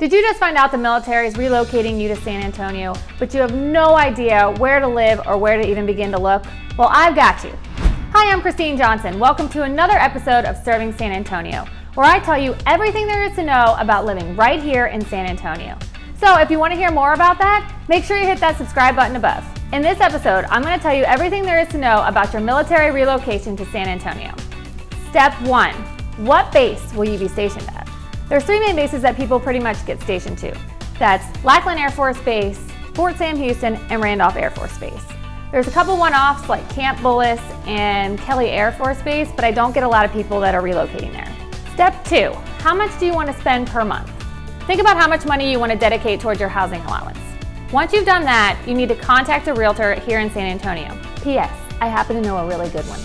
Did you just find out the military is relocating you to San Antonio, but you have no idea where to live or where to even begin to look? Well, I've got you. Hi, I'm Christine Johnson. Welcome to another episode of Serving San Antonio, where I tell you everything there is to know about living right here in San Antonio. So if you want to hear more about that, make sure you hit that subscribe button above. In this episode, I'm going to tell you everything there is to know about your military relocation to San Antonio. Step 1. What base will you be stationed at? There's 3 main bases that people pretty much get stationed to. That's Lackland Air Force Base, Fort Sam Houston, and Randolph Air Force Base. There's a couple one-offs like Camp Bullis and Kelly Air Force Base, but I don't get a lot of people that are relocating there. Step 2, how much do you want to spend per month? Think about how much money you want to dedicate towards your housing allowance. Once you've done that, you need to contact a realtor here in San Antonio. P.S. I happen to know a really good one.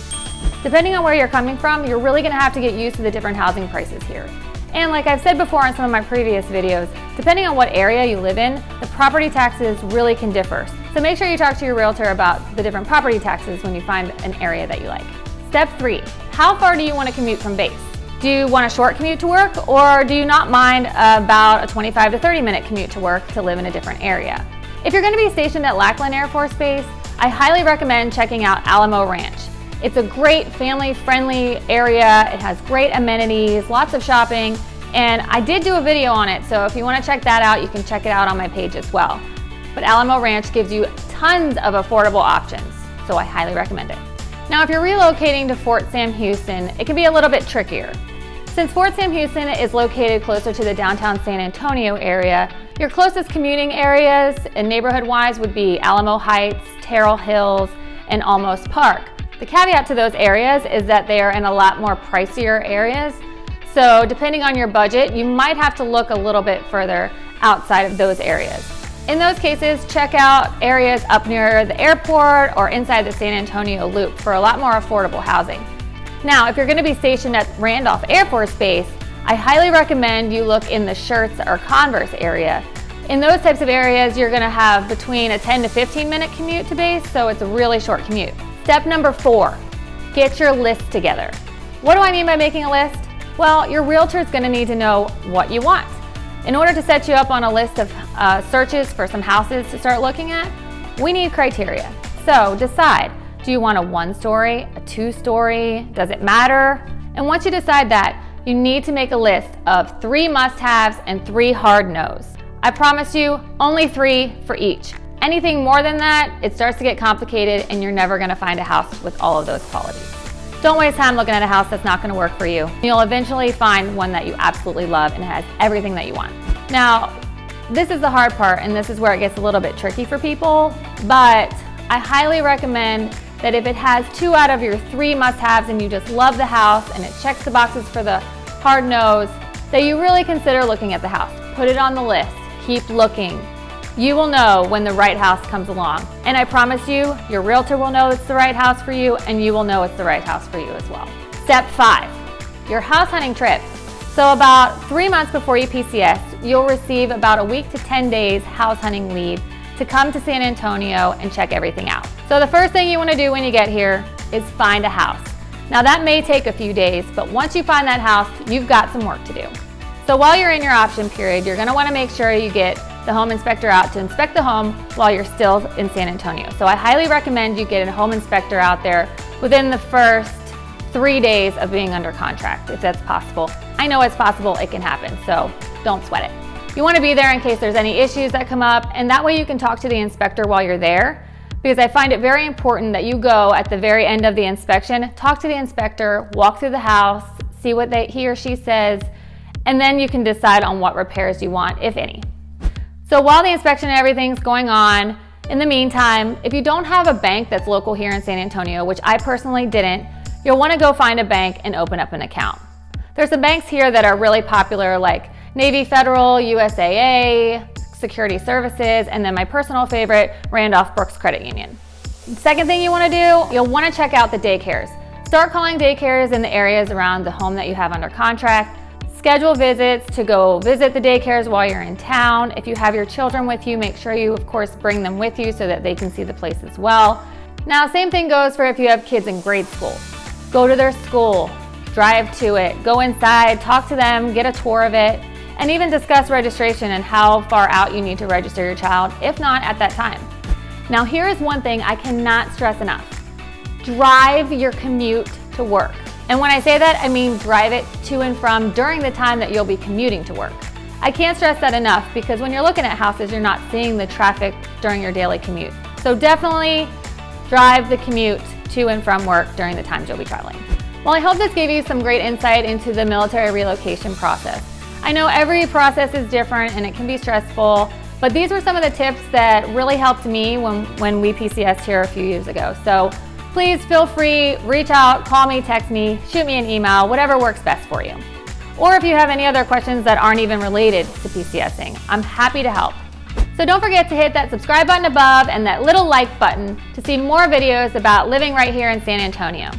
Depending on where you're coming from, you're really going to have to get used to the different housing prices here. And like I've said before in some of my previous videos, depending on what area you live in, the property taxes really can differ. So make sure you talk to your realtor about the different property taxes when you find an area that you like. Step 3, how far do you want to commute from base? Do you want a short commute to work, or do you not mind about a 25 to 30 minute commute to work to live in a different area? If you're going to be stationed at Lackland Air Force Base, I highly recommend checking out Alamo Ranch. It's a great family-friendly area. It has great amenities, lots of shopping, and I did do a video on it, so if you want to check that out, you can check it out on my page as well. But Alamo Ranch gives you tons of affordable options, so I highly recommend it. Now, if you're relocating to Fort Sam Houston, it can be a little bit trickier. Since Fort Sam Houston is located closer to the downtown San Antonio area, your closest commuting areas and neighborhood-wise would be Alamo Heights, Terrell Hills, and Almost Park. The caveat to those areas is that they are in a lot more pricier areas. So depending on your budget, you might have to look a little bit further outside of those areas. In those cases, check out areas up near the airport or inside the San Antonio Loop for a lot more affordable housing. Now, if you're going to be stationed at Randolph Air Force Base, I highly recommend you look in the Shirts or Converse area. In those types of areas, you're going to have between a 10 to 15 minute commute to base, so it's a really short commute. Step number 4, get your list together. What do I mean by making a list? Well, your realtor is going to need to know what you want. In order to set you up on a list of searches for some houses to start looking at, we need criteria. So decide, do you want a 1-story, a 2-story, does it matter? And once you decide that, you need to make a list of 3 must-haves and 3 hard no's. I promise you, only 3 for each. Anything more than that, it starts to get complicated and you're never going to find a house with all of those qualities. Don't waste time looking at a house that's not going to work for you. You'll eventually find one that you absolutely love and has everything that you want. Now, this is the hard part, and this is where it gets a little bit tricky for people, but I highly recommend that if it has 2 out of your 3 must-haves and you just love the house and it checks the boxes for the hard no's, that you really consider looking at the house. Put it on the list. Keep looking. You will know when the right house comes along. And I promise you, your realtor will know it's the right house for you, and you will know it's the right house for you as well. Step 5, your house hunting trip. So about 3 months before you PCS, you'll receive about a week to 10 days house hunting leave to come to San Antonio and check everything out. So the first thing you want to do when you get here is find a house. Now that may take a few days, but once you find that house, you've got some work to do. So while you're in your option period, you're going to want to make sure you get the home inspector out to inspect the home while you're still in San Antonio. So I highly recommend you get a home inspector out there within the first 3 days of being under contract, if that's possible. I know it's possible, it can happen, so don't sweat it. You want to be there in case there's any issues that come up, and that way you can talk to the inspector while you're there, because I find it very important that you go at the very end of the inspection, talk to the inspector, walk through the house, see what he or she says, and then you can decide on what repairs you want, if any. So while the inspection and everything's going on, in the meantime, if you don't have a bank that's local here in San Antonio, which I personally didn't, you'll want to go find a bank and open up an account. There's some banks here that are really popular, like Navy Federal, USAA, Security Services, and then my personal favorite, Randolph Brooks Credit Union. Second thing you want to do, you'll want to check out the daycares. Start calling daycares in the areas around the home that you have under contract. Schedule visits to go visit the daycares while you're in town. If you have your children with you, make sure you, of course, bring them with you so that they can see the place as well. Now, same thing goes for if you have kids in grade school. Go to their school, drive to it, go inside, talk to them, get a tour of it, and even discuss registration and how far out you need to register your child, if not at that time. Now, here is one thing I cannot stress enough. Drive your commute to work. And when I say that, I mean drive it to and from during the time that you'll be commuting to work. I can't stress that enough because when you're looking at houses, you're not seeing the traffic during your daily commute. So definitely drive the commute to and from work during the times you'll be traveling. Well, I hope this gave you some great insight into the military relocation process. I know every process is different and it can be stressful, but these were some of the tips that really helped me when we PCSed here a few years ago. So please feel free, reach out, call me, text me, shoot me an email, whatever works best for you. Or if you have any other questions that aren't even related to PCSing, I'm happy to help. So don't forget to hit that subscribe button above and that little like button to see more videos about living right here in San Antonio.